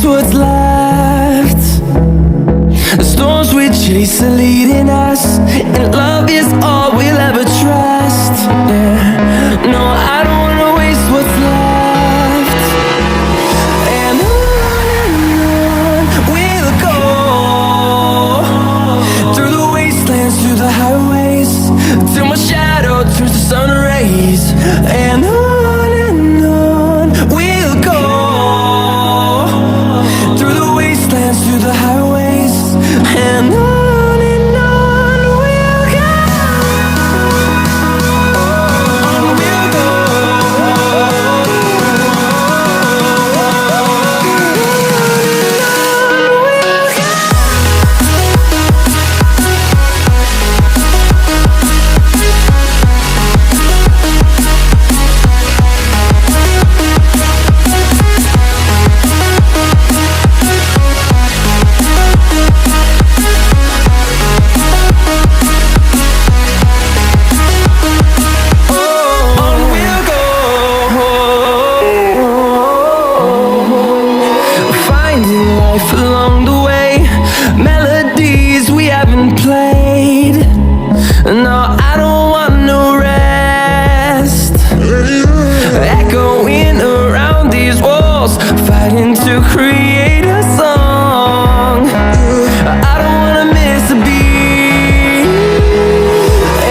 waste what's left. The storms we chase are leading us, and love is all we'll ever trust. Yeah, no, I don't wanna waste what's left. And on we'll go, through the wastelands, through the highways, till my shadow turns to sun rays. And on we'll go, through the wastelands, through the highways, and on we'll go. On we'll go. Along the way, melodies we haven't played. No, I don't want no rest. Echoing around these walls, fighting to create a song. I don't wanna miss a beat.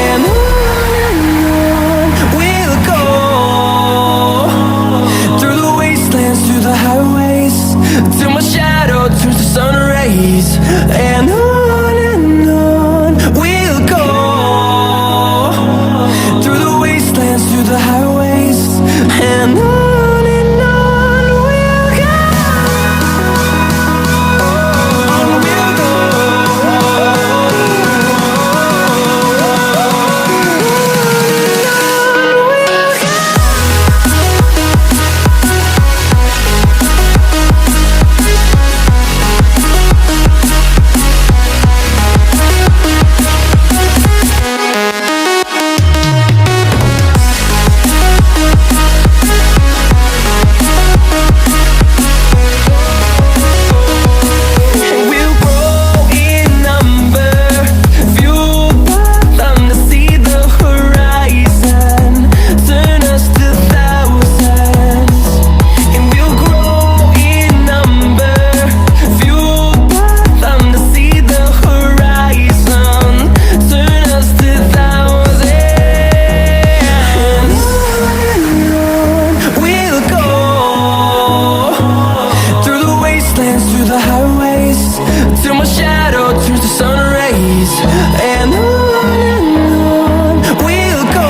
And on we'll go, through the wastelands, through the highways, till my shadow turns to sun rays. And on we'll go, through the wastelands, through the highways, and on we'll go. On we'll go. We'll grow in number, fueled by them to see the horizon, turn us to thousands. And we'll grow in number, fueled by them to see the horizon, turn us to thousands. And on we'll go, through the wastelands, through the highways, till my shadow turns to sun rays. And on we'll go,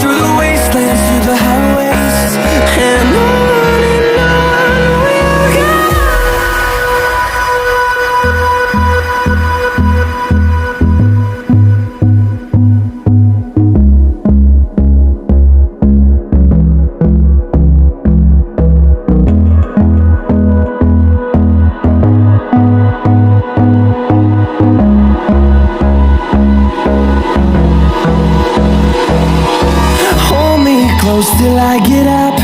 through the wastelands, through the highways, and on we'll go. Hold me close till I get up.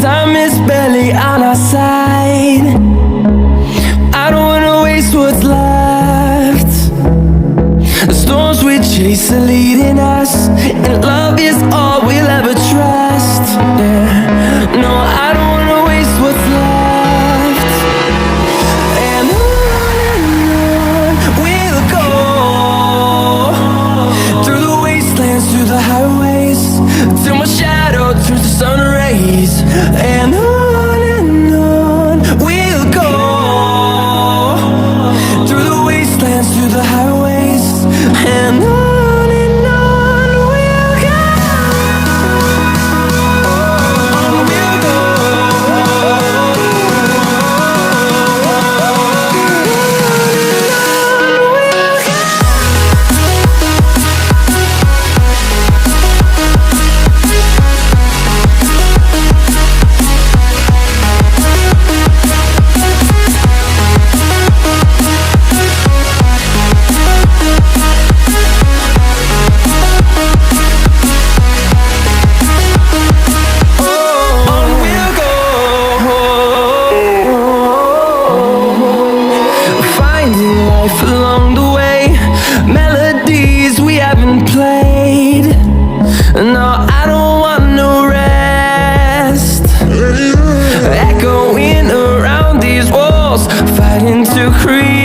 Time is barely on our side. I don't wanna waste what's left. The storms we chase are leading us, and love is all we'll ever trust. Yeah, no, I don't wanna waste what's left. And on we'll go, through the wastelands, through the highways, till my shadow turns to sun rays. And on we'll go, through the wastelands, through the highways, and on we'll go. creep.